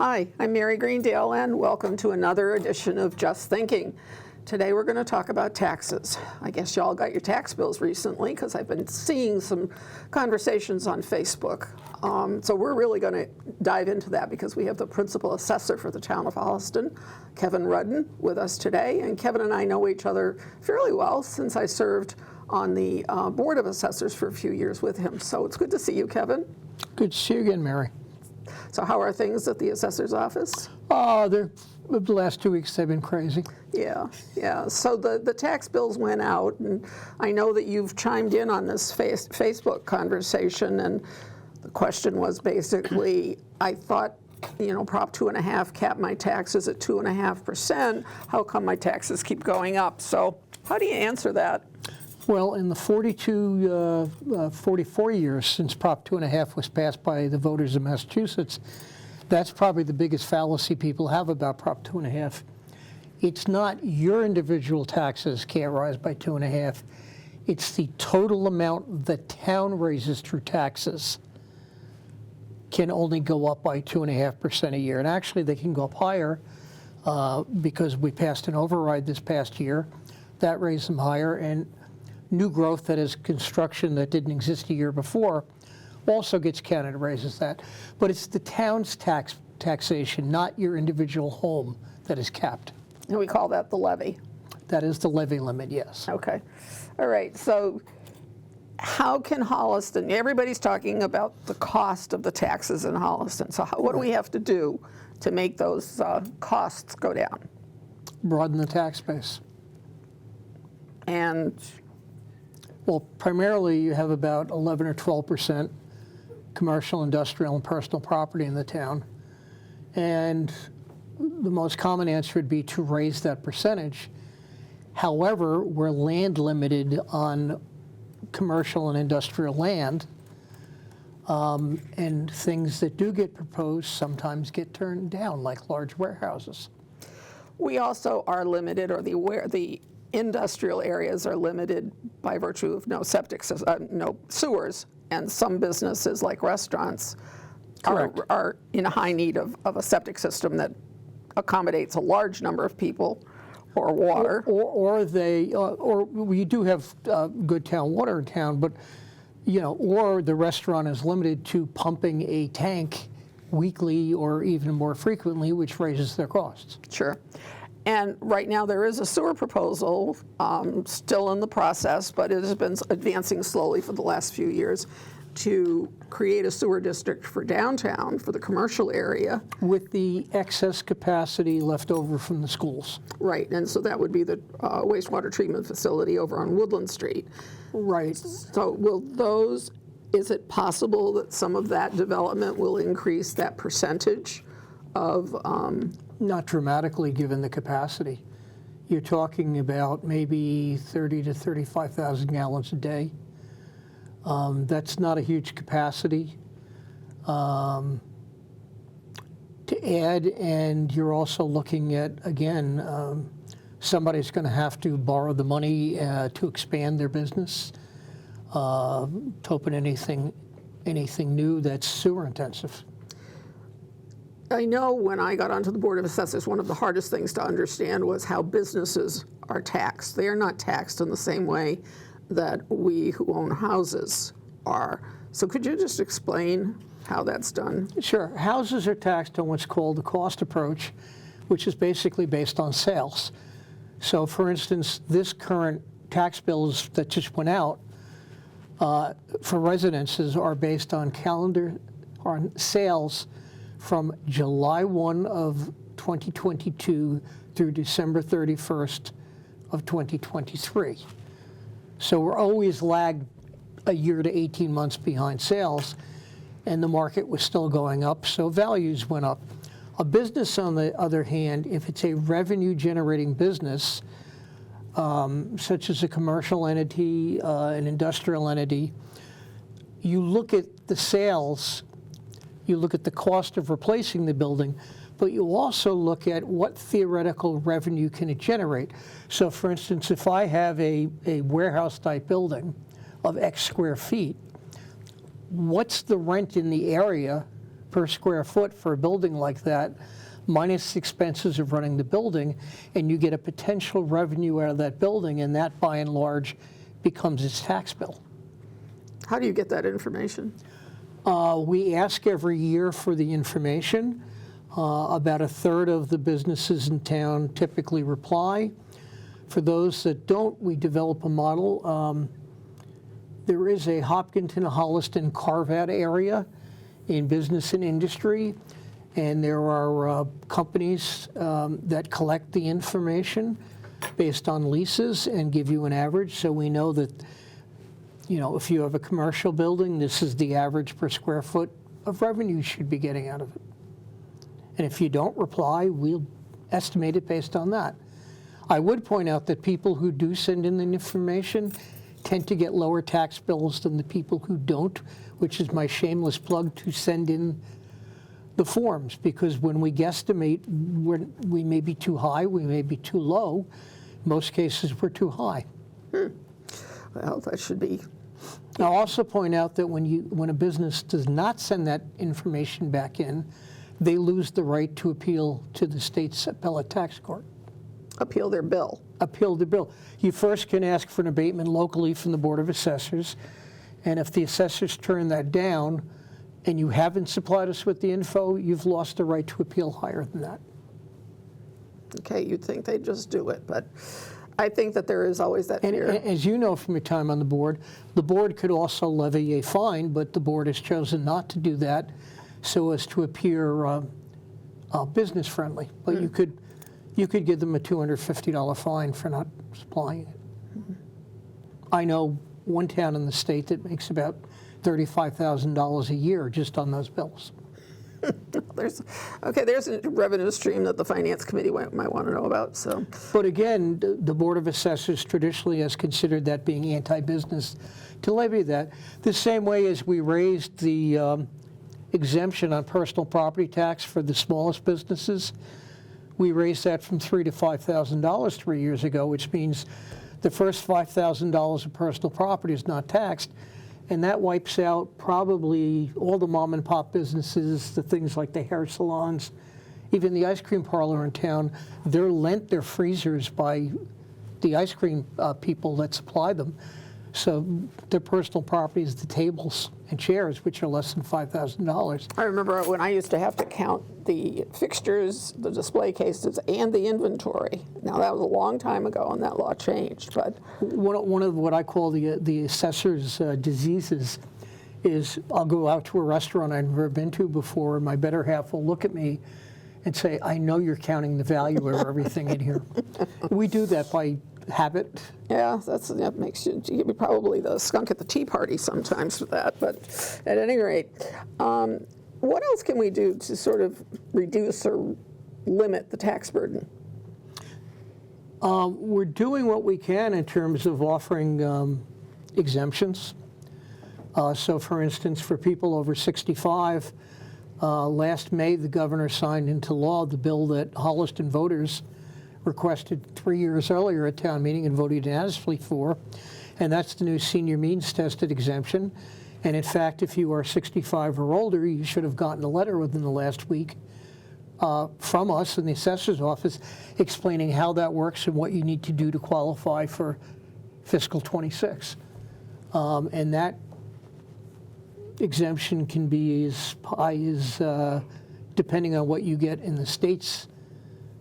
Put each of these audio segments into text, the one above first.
Hi, I'm Mary Greendale, and welcome to another edition of Just Thinking. Today we're going to talk about taxes. I guess y'all got your tax bills recently because I've been seeing some conversations on Facebook. So we're really going to dive into that because we have the principal assessor for the town of Holliston, Kevin Rudden, with us today. And Kevin and I know each other fairly well since I served on the Board of Assessors for a few years with him. So it's good to see you, Kevin. Good to see you again, Mary. So how are things at the assessor's office? The last 2 weeks they've been crazy. Yeah. So the tax bills went out, and I know that you've chimed in on this Facebook conversation, and the question was basically, I thought, Prop 2.5 capped my taxes at 2.5%. How come my taxes keep going up? So how do you answer that? Well, in the 44 years since Prop 2.5 was passed by the voters of Massachusetts, that's probably the biggest fallacy people have about Prop 2.5. It's not your individual taxes can't rise by 2.5. It's the total amount the town raises through taxes can only go up by 2.5% a year. And actually, they can go up higher because we passed an override this past year. That raised them higher. And new growth, that is construction that didn't exist a year before, also gets counted and raises that. But it's the town's taxation, not your individual home, that is capped. And we call that the levy. That is the levy limit, yes. Okay. All right. So how can Holliston, everybody's talking about the cost of the taxes in Holliston. So what do we have to do to make those costs go down? Broaden the tax base. And? Well, primarily you have about 11 or 12% commercial, industrial, and personal property in the town. And the most common answer would be to raise that percentage. However, we're land limited on commercial and industrial land, and things that do get proposed sometimes get turned down, like large warehouses. We also are limited, or the industrial areas are limited by virtue of no sewers, and some businesses like restaurants are in high need of a septic system that accommodates a large number of people or water. Or we do have good town water in town, but or the restaurant is limited to pumping a tank weekly or even more frequently, which raises their costs. Sure. And right now there is a sewer proposal still in the process, but it has been advancing slowly for the last few years to create a sewer district for downtown, for the commercial area. With the excess capacity left over from the schools. Right, and so that would be the wastewater treatment facility over on Woodland Street. Right. So is it possible that some of that development will increase that percentage of? Not dramatically, given the capacity. You're talking about maybe 30 to 35,000 gallons a day. That's not a huge capacity to add, and you're also looking at, again, somebody's going to have to borrow the money to expand their business, to open anything new that's sewer intensive. I know when I got onto the Board of Assessors, one of the hardest things to understand was how businesses are taxed. They are not taxed in the same way that we who own houses are. So could you just explain how that's done? Sure. Houses are taxed on what's called the cost approach, which is basically based on sales. So for instance, this current tax bills that just went out for residences are based on sales from July 1 of 2022 through December 31st of 2023. So we're always lagged a year to 18 months behind sales, and the market was still going up, so values went up. A business, on the other hand, if it's a revenue-generating business, such as a commercial entity, an industrial entity, you look at the sales, you look at the cost of replacing the building, but you also look at what theoretical revenue can it generate. So for instance, if I have a warehouse-type building of X square feet, what's the rent in the area per square foot for a building like that, minus expenses of running the building, and you get a potential revenue out of that building, and that by and large becomes its tax bill. How do you get that information? We ask every year for the information. About a third of the businesses in town typically reply. For those that don't, we develop a model. There is a Hopkinton, Holliston carve-out area in business and industry, and there are companies that collect the information based on leases and give you an average, so we know that, you know, if you have a commercial building, this is the average per square foot of revenue you should be getting out of it. And if you don't reply, we'll estimate it based on that. I would point out that people who do send in the information tend to get lower tax bills than the people who don't, which is my shameless plug to send in the forms, because when we guesstimate, we may be too high, we may be too low. In most cases, we're too high. Well, that should be. I'll also point out that when a business does not send that information back in, they lose the right to appeal to the state's appellate tax court. Appeal their bill. Appeal the bill. You first can ask for an abatement locally from the Board of Assessors, and if the assessors turn that down and you haven't supplied us with the info, you've lost the right to appeal higher than that. Okay, you'd think they'd just do it, but I think that there is always that fear. And as you know from your time on the board could also levy a fine, but the board has chosen not to do that so as to appear business friendly. But you could give them a $250 fine for not supplying it. I know one town in the state that makes about $35,000 a year just on those bills. There's a revenue stream that the Finance Committee might want to know about. So, but again, the Board of Assessors traditionally has considered that being anti-business to levy that. The same way as we raised the exemption on personal property tax for the smallest businesses, we raised that from $3,000 to $5,000 3 years ago, which means the first $5,000 of personal property is not taxed. And that wipes out probably all the mom and pop businesses, the things like the hair salons, even the ice cream parlor in town. They're lent their freezers by the ice cream people that supply them. So their personal property is the tables and chairs, which are less than $5,000. I remember when I used to have to count the fixtures, the display cases, and the inventory. Now, that was a long time ago, and that law changed. But one of what I call the assessor's diseases is I'll go out to a restaurant I've never been to before, and my better half will look at me and say, I know you're counting the value of everything in here. We do that by habit. yeah, that makes you probably the skunk at the tea party sometimes with that. But at any rate, what else can we do to sort of reduce or limit the tax burden? We're doing what we can in terms of offering exemptions. So for instance, for people over 65, last May the governor signed into law the bill that Holliston voters requested 3 years earlier at town meeting and voted unanimously for, and that's the new senior means tested exemption. And in fact, if you are 65 or older, you should have gotten a letter within the last week from us in the assessor's office explaining how that works and what you need to do to qualify for fiscal 26. And that exemption can be as high as, depending on what you get in the state's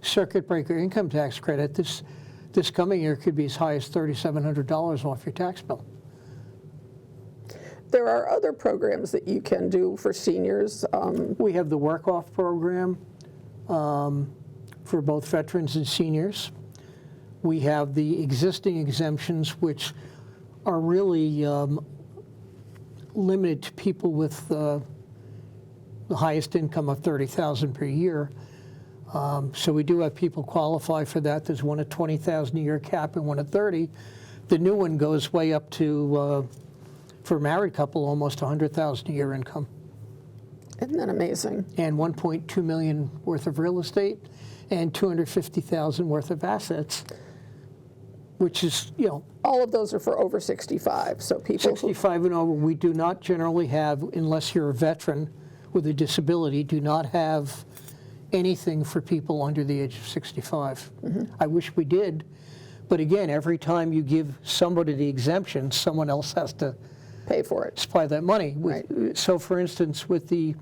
circuit breaker income tax credit, this coming year could be as high as $3,700 off your tax bill. There are other programs that you can do for seniors. We have the work-off program for both veterans and seniors. We have the existing exemptions, which are really limited to people with the highest income of $30,000 per year. So we do have people qualify for that. There's one at $20,000 a year cap and one at $30,000. The new one goes way up to, for a married couple, almost $100,000 a year income. Isn't that amazing? And $1.2 million worth of real estate and $250,000 worth of assets, which is, you know. All of those are for over 65, so people 65 and over, we do not generally have, unless you're a veteran, with a disability do not have anything for people under the age of 65. I wish we did, but again, every time you give somebody the exemption, someone else has to Pay for it. supply that money. Right. So for instance, with the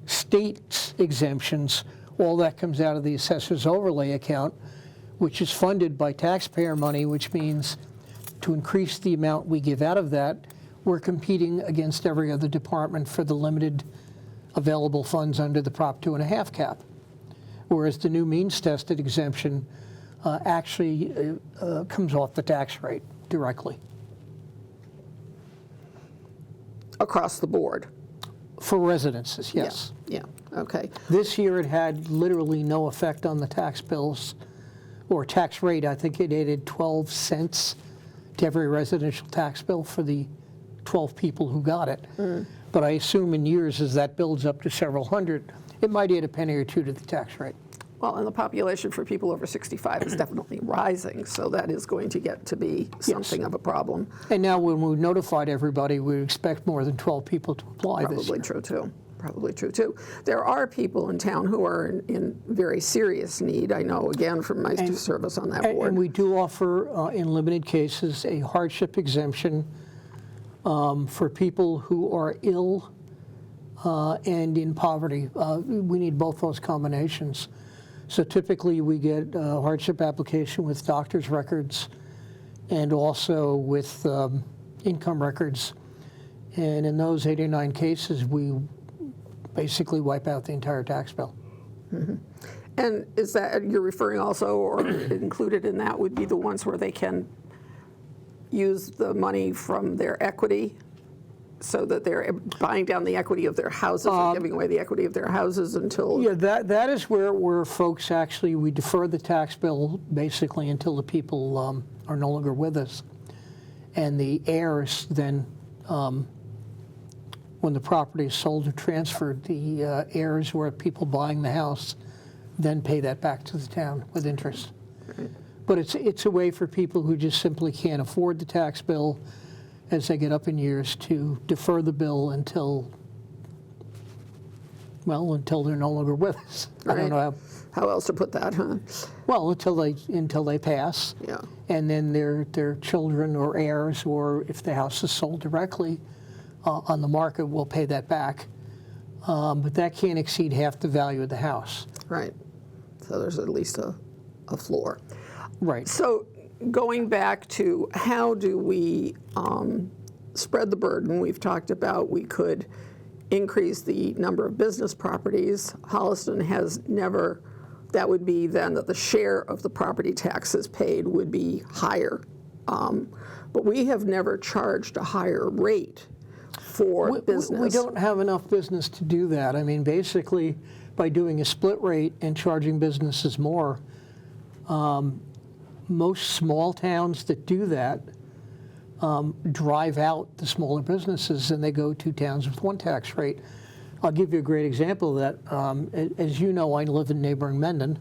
state's exemptions, all that comes out of the assessor's overlay account, which is funded by taxpayer money, which means to increase the amount we give out of that, we're competing against every other department for the limited available funds under the Prop 2.5 cap. Whereas the new means tested exemption actually comes off the tax rate directly. Across the board. For residences, yes. Yeah, okay. This year it had literally no effect on the tax bills or tax rate. I think it added 12 cents to every residential tax bill for the 12 people who got it. But I assume in years, as that builds up to several hundred, it might add a penny or two to the tax rate. Well, and the population for people over 65 is definitely rising, so that is going to get to be something of a problem. And now when we notified everybody, we expect more than 12 people to apply this Probably year. true too. Probably true too. There are people in town who are in very serious need. I know, again, from my service on that board. And we do offer, in limited cases, a hardship exemption for people who are ill and in poverty. We need both those combinations. So typically we get a hardship application with doctor's records and also with income records. And in those 89 cases, we basically wipe out the entire tax bill. And is that, you're referring also, or included in that would be the ones where they can use the money from their equity so that they're buying down the equity of their houses or giving away the equity of their houses until... Yeah, that is where folks actually, we defer the tax bill basically until the people are no longer with us. And the heirs then, when the property is sold or transferred, the heirs who are people buying the house then pay that back to the town with interest. Right. But it's a way for people who just simply can't afford the tax bill as they get up in years to defer the bill until they're no longer with us. I don't know how else to put that, huh? well, until they pass. Yeah. And then their children or heirs, or if the house is sold directly on the market, will pay that back. But that can't exceed half the value of the house. Right. So there's at least a floor. Right. So going back to how do we spread the burden, we've talked about we could increase the number of business properties. Holliston has never, that would be then that the share of the property taxes paid would be higher. But we have never charged a higher rate for business. We don't have enough business to do that. I mean, basically, by doing a split rate and charging businesses more, most small towns that do that drive out the smaller businesses and they go to towns with one tax rate. I'll give you a great example of that. As you know, I live in neighboring Mendon,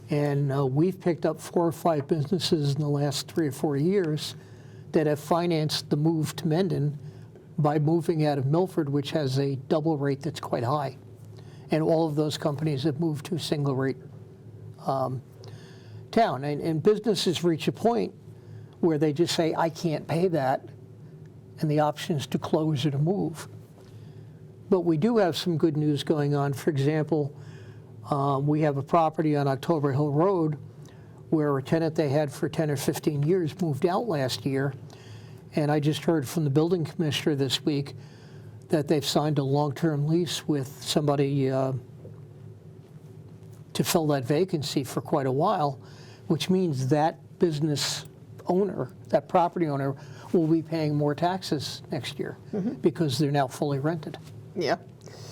and we've picked up 4 or 5 businesses in the last 3 or 4 years that have financed the move to Mendon by moving out of Milford, which has a double rate that's quite high. And all of those companies have moved to a single rate town. And businesses reach a point where they just say, I can't pay that, and the option is to close or to move. But we do have some good news going on. For example, we have a property on October Hill Road where a tenant they had for 10 or 15 years moved out last year. And I just heard from the building commissioner this week that they've signed a long-term lease with somebody to fill that vacancy for quite a while, which means that business owner, that property owner, will be paying more taxes next year because they're now fully rented. Yeah.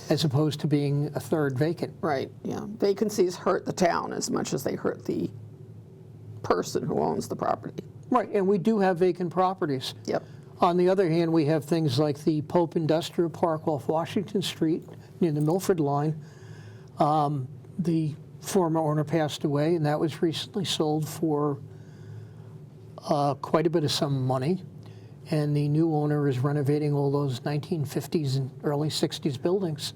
As opposed to being a third vacant. Right, yeah. Vacancies hurt the town as much as they hurt the person who owns the property. Right, and we do have vacant properties. Yep. On the other hand, we have things like the Pope Industrial Park off Washington Street near the Milford line. The former owner passed away, and that was recently sold for quite a bit of some money. And the new owner is renovating all those 1950s and early 60s buildings.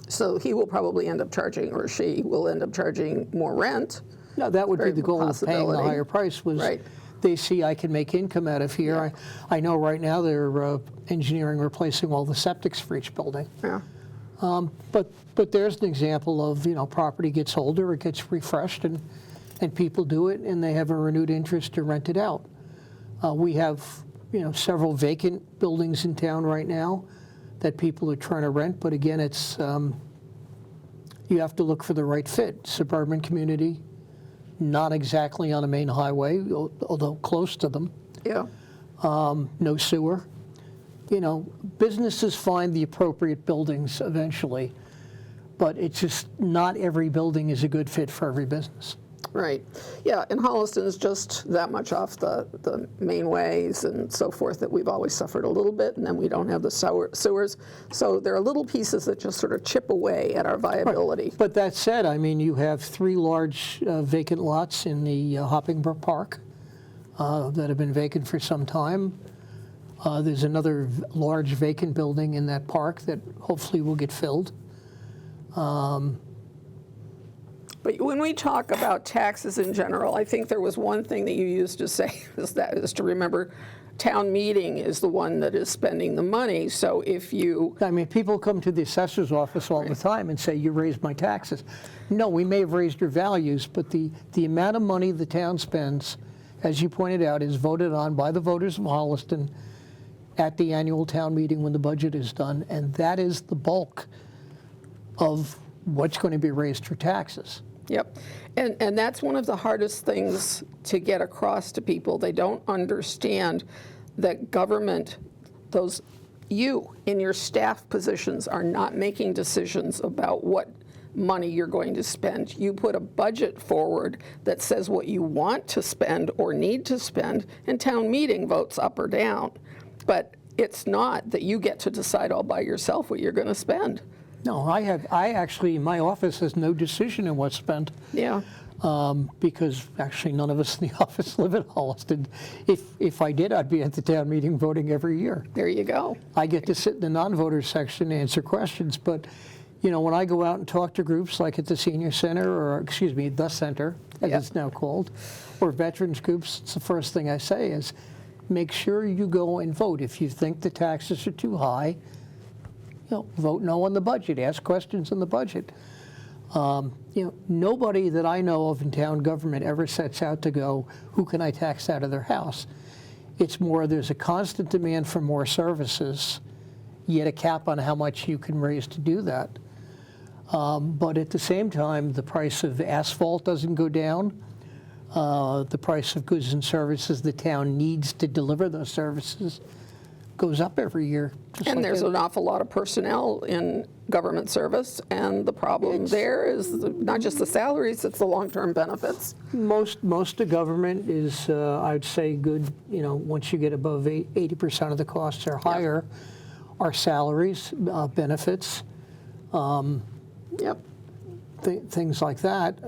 So he will probably end up charging, or she will end up charging more rent. No, that would be Very the goal of paying the possibility. higher price was Right. they see I can make income out of here. Yeah. I know right now they're engineering replacing all the septics for each building. Yeah. But there's an example of, property gets older, it gets refreshed, and people do it, and they have a renewed interest to rent it out. We have, several vacant buildings in town right now that people are trying to rent, but again, it's, you have to look for the right fit. Suburban community, not exactly on a main highway, although close to them, Yeah. no sewer. Businesses find the appropriate buildings eventually, but it's just not every building is a good fit for every business. Right. Yeah, and Holliston is just that much off the main ways and so forth that we've always suffered a little bit, and then we don't have the sewers. So there are little pieces that just sort of chip away at our viability. But that said, you have 3 large vacant lots in the Hoppingbrook Park that have been vacant for some time. There's another large vacant building in that park that hopefully will get filled. But when we talk about taxes in general, I think there was one thing that you used to say is to remember town meeting is the one that is spending the money. So if you... People come to the assessor's office all the time and say, you raised my taxes. No, we may have raised your values, but the amount of money the town spends, as you pointed out, is voted on by the voters of Holliston at the annual town meeting when the budget is done, and that is the bulk of what's going to be raised for taxes. Yep. And that's one of the hardest things to get across to people. They don't understand that government, you in your staff positions are not making decisions about what money you're going to spend. You put a budget forward that says what you want to spend or need to spend, and town meeting votes up or down. But it's not that you get to decide all by yourself what you're going to spend. No, my office has no decision in what's spent. Yeah. Because actually none of us in the office live in Holliston. If I did, I'd be at the town meeting voting every year. There you go. I get to sit in the non-voter section and answer questions, but when I go out and talk to groups like at the senior center, or the center, as Yep. it's now called, or veterans groups, it's the first thing I say is, make sure you go and vote. If you think the taxes are too high, vote no on the budget, ask questions on the budget. Nobody that I know of in town government ever sets out to go, who can I tax out of their house? It's more there's a constant demand for more services, yet a cap on how much you can raise to do that. But at the same time, the price of asphalt doesn't go down. The price of goods and services the town needs to deliver those services goes up every year. And there's an awful lot of personnel in government service, and the problem there is not just the salaries, it's the long-term benefits. Most of government is, I'd say, good, once you get above 80% of the costs are higher, are salaries, benefits, Yep. things like that.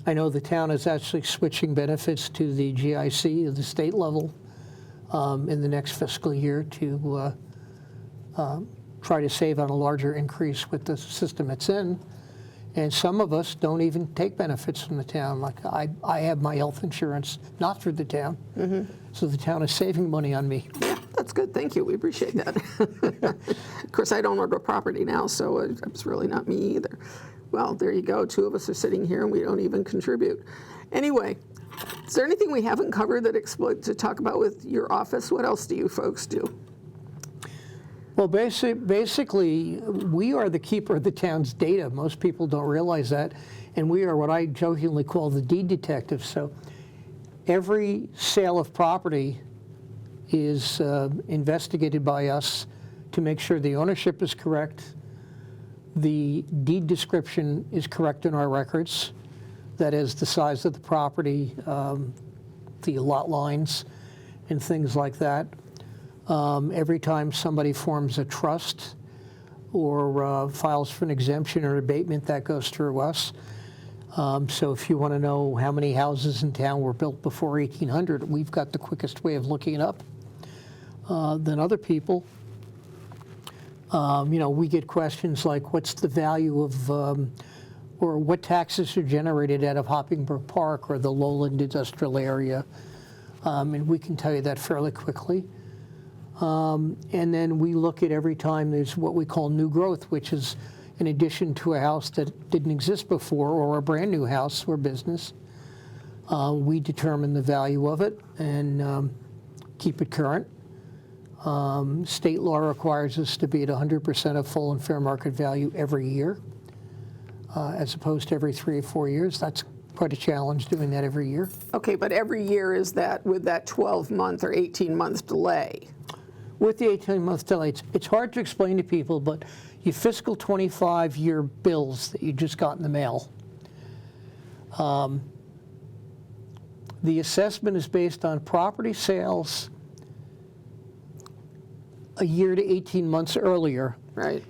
I know the town is actually switching benefits to the GIC, the state level, in the next fiscal year to try to save on a larger increase with the system it's in. And some of us don't even take benefits from the town. Like I have my health insurance not through the town, so the town is saving money on me. Yeah, that's good. Thank you. We appreciate that. Of course, I don't own a property now, so it's really not me either. Well, there you go. 2 of us are sitting here, and we don't even contribute. Anyway, is there anything we haven't covered that to talk about with your office? What else do you folks do? Well, basically, we are the keeper of the town's data. Most people don't realize that. And we are what I jokingly call the deed detective. So every sale of property is investigated by us to make sure the ownership is correct, the deed description is correct in our records, that is the size of the property, the lot lines, and things like that. Every time somebody forms a trust or files for an exemption or abatement, that goes through us. So if you want to know how many houses in town were built before 1800, we've got the quickest way of looking it up than other people. We get questions like, what's the value of, or what taxes are generated out of Hoppingbrook Park or the Lowland Industrial Area? And we can tell you that fairly quickly. And then we look at every time there's what we call new growth, which is in addition to a house that didn't exist before or a brand new house or business. We determine the value of it and keep it current. State law requires us to be at 100% of full and fair market value every year, as opposed to every 3 or 4 years. That's quite a challenge doing that every year. Okay, but every year is that with that 12-month or 18-month delay? With the 18-month delay, it's hard to explain to people, but your fiscal 25-year bills that you just got in the mail, the assessment is based on property sales a year to 18 months earlier, Right.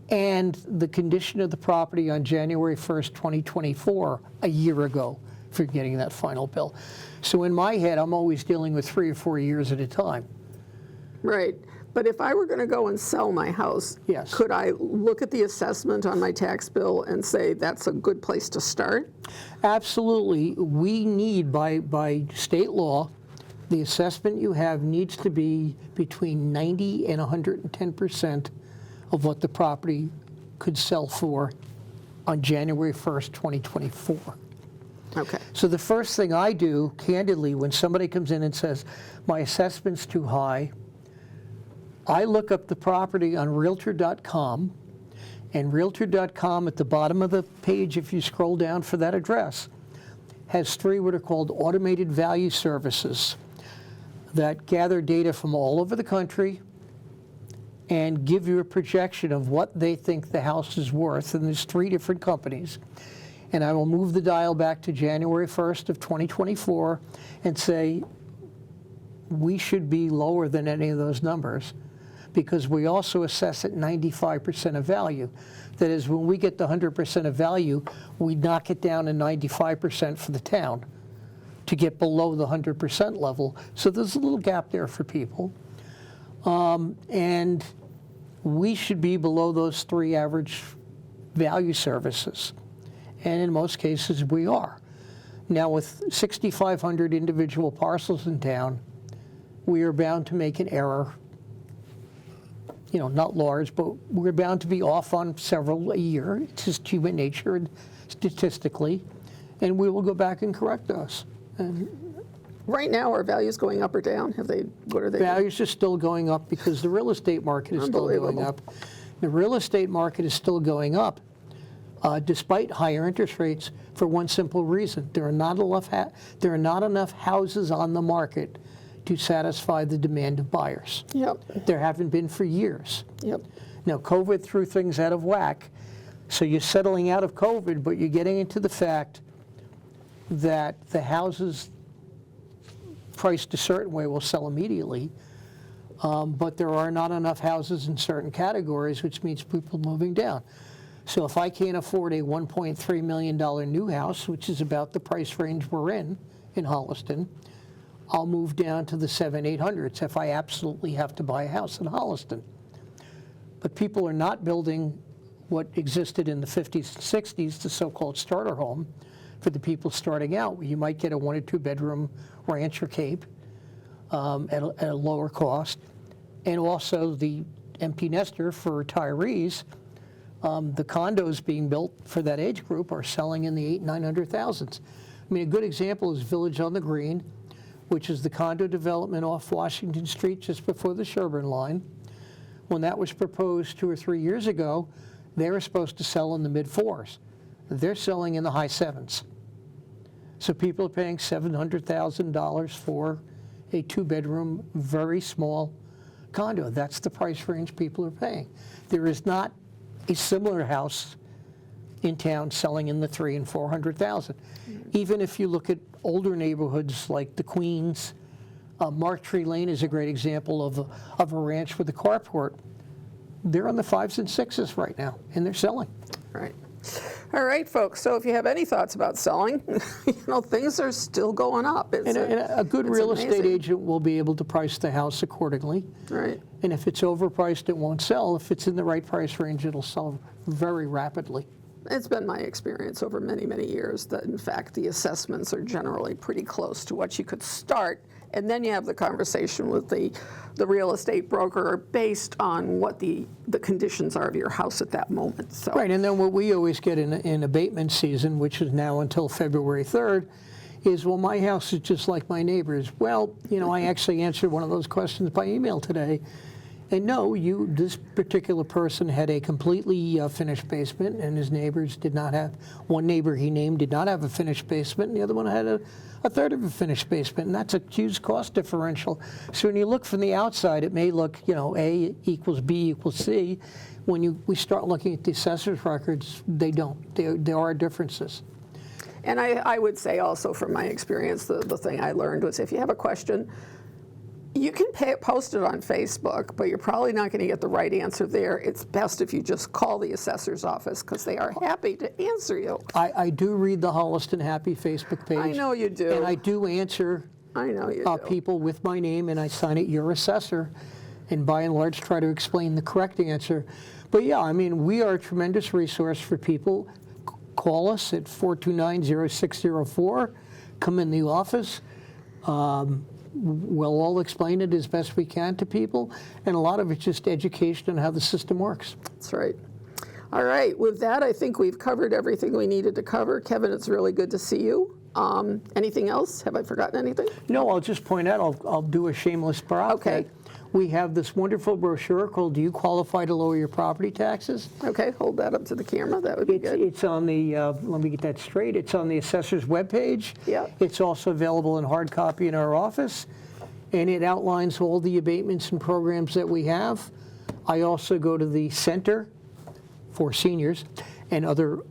and the condition of the property on January 1st, 2024, a year ago, for getting that final bill. So in my head, I'm always dealing with 3 or 4 years at a time. Right. But if I were going to go and sell my house, Yes. could I look at the assessment on my tax bill and say that's a good place to start? Absolutely. We need, by state law, the assessment you have needs to be between 90 and 110% of what the property could sell for on January 1st, 2024. Okay. So the first thing I do, candidly, when somebody comes in and says, my assessment's too high, I look up the property on Realtor.com, and Realtor.com at the bottom of the page, if you scroll down for that address, has 3 what are called automated value services that gather data from all over the country and give you a projection of what they think the house is worth. And there's 3 different companies. And I will move the dial back to January 1st of 2024 and say, we should be lower than any of those numbers, because we also assess at 95% of value. That is, when we get the 100% of value, we knock it down to 95% for the town to get below the 100% level. So there's a little gap there for people. And we should be below those 3 average value services. And in most cases, we are. Now, with 6,500 individual parcels in town, we are bound to make an error. Not large, but we're bound to be off on several a year. It's just human nature and statistically, and we will go back and correct those. And Right now, are values going up or down? What are they? values are still going up because the real estate market is still going Unbelievable. up. The real estate market is still going up despite higher interest rates for one simple reason. There are not enough houses on the market to satisfy the demand of buyers. Yep. There haven't been for years. Yep. Now, COVID threw things out of whack, so you're settling out of COVID, but you're getting into the fact that the houses priced a certain way will sell immediately, but there are not enough houses in certain categories, which means people moving down. So if I can't afford a $1.3 million new house, which is about the price range we're in Holliston, I'll move down to the 700-800s if I absolutely have to buy a house in Holliston. But people are not building what existed in the 50s and 60s, the so-called starter home, for the people starting out. You might get a 1 or 2 bedroom ranch or cape at a lower cost. And also the empty nester for retirees. The condos being built for that age group are selling in the 800,000-900,000s. I mean, a good example is Village on the Green, which is the condo development off Washington Street just before the Sherburne line. When that was proposed 2 or 3 years ago, they were supposed to sell in the mid-4s. They're selling in the high 7s. So people are paying $700,000 for a 2-bedroom, very small condo. That's the price range people are paying. There is not a similar house in town selling in the $300,000 and $400,000. Even if you look at older neighborhoods like the Queens, Mark Tree Lane is a great example of a ranch with a carport. They're on the 5s and 6s right now, and they're selling. Right. All right, folks, so if you have any thoughts about selling, things are still going up. And a good real estate amazing. agent will be able to price the house accordingly. Right. And if it's overpriced, it won't sell. If it's in the right price range, it'll sell very rapidly. It's been my experience over many, many years that, in fact, the assessments are generally pretty close to what you could start, and then you have the conversation with the real estate broker based on what the conditions are of your house at that moment. So. Right, and then what we always get in abatement season, which is now until February 3rd, is, well, my house is just like my neighbor's. Well, I actually answered one of those questions by email today. And no, this particular person had a completely finished basement, and his neighbors did not have, one neighbor he named did not have a finished basement, and the other one had a third of a finished basement, and that's a huge cost differential. So when you look from the outside, it may look, A equals B equals C. When we start looking at the assessor's records, they don't. There are differences. And I would say also from my experience, the thing I learned was if you have a question, you can post it on Facebook, but you're probably not going to get the right answer there. It's best if you just call the assessor's office because they are happy to answer you. I do read the Holliston Happy Facebook page. I know you do. And I do answer I know you do. people with my name, and I sign it, your assessor, and by and large try to explain the correct answer. But yeah, we are a tremendous resource for people. Call us at 429-0604. Come in the office. We'll all explain it as best we can to people, and a lot of it's just education on how the system works. That's right. All right, with that, I think we've covered everything we needed to cover. Kevin, it's really good to see you. Anything else? Have I forgotten anything? No, I'll just point out, I'll do a shameless plug. Okay. We have this wonderful brochure called Do You Qualify to Lower Your Property Taxes? Okay, hold that up to the camera. That would be good. It's on the, let me get that straight, it's on the assessor's webpage. Yeah. It's also available in hard copy in our office, and it outlines all the abatements and programs that we have. I also go to the center for seniors and other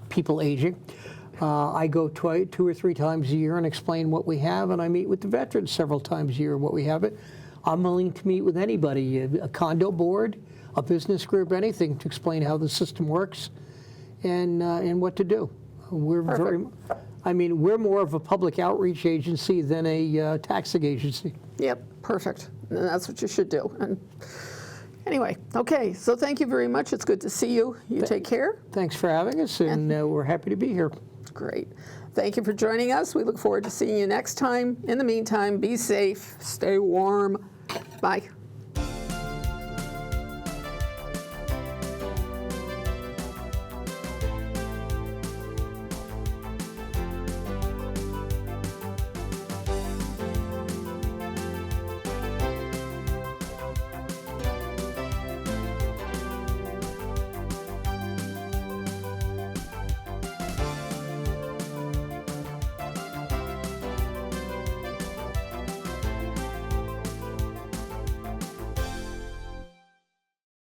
people aging. I go 2 or 3 times a year and explain what we have, and I meet with the veterans several times a year what we have. I'm willing to meet with anybody, a condo board, a business group, anything to explain how the system works and what to do. We're we're more of a public outreach agency than a taxing agency. Yep, perfect. And that's what you should do. And anyway, okay, so thank you very much. It's good to see you. You take care. Thanks for having us, and we're happy to be here. Great. Thank you for joining us. We look forward to seeing you next time. In the meantime, be safe, stay warm. Bye.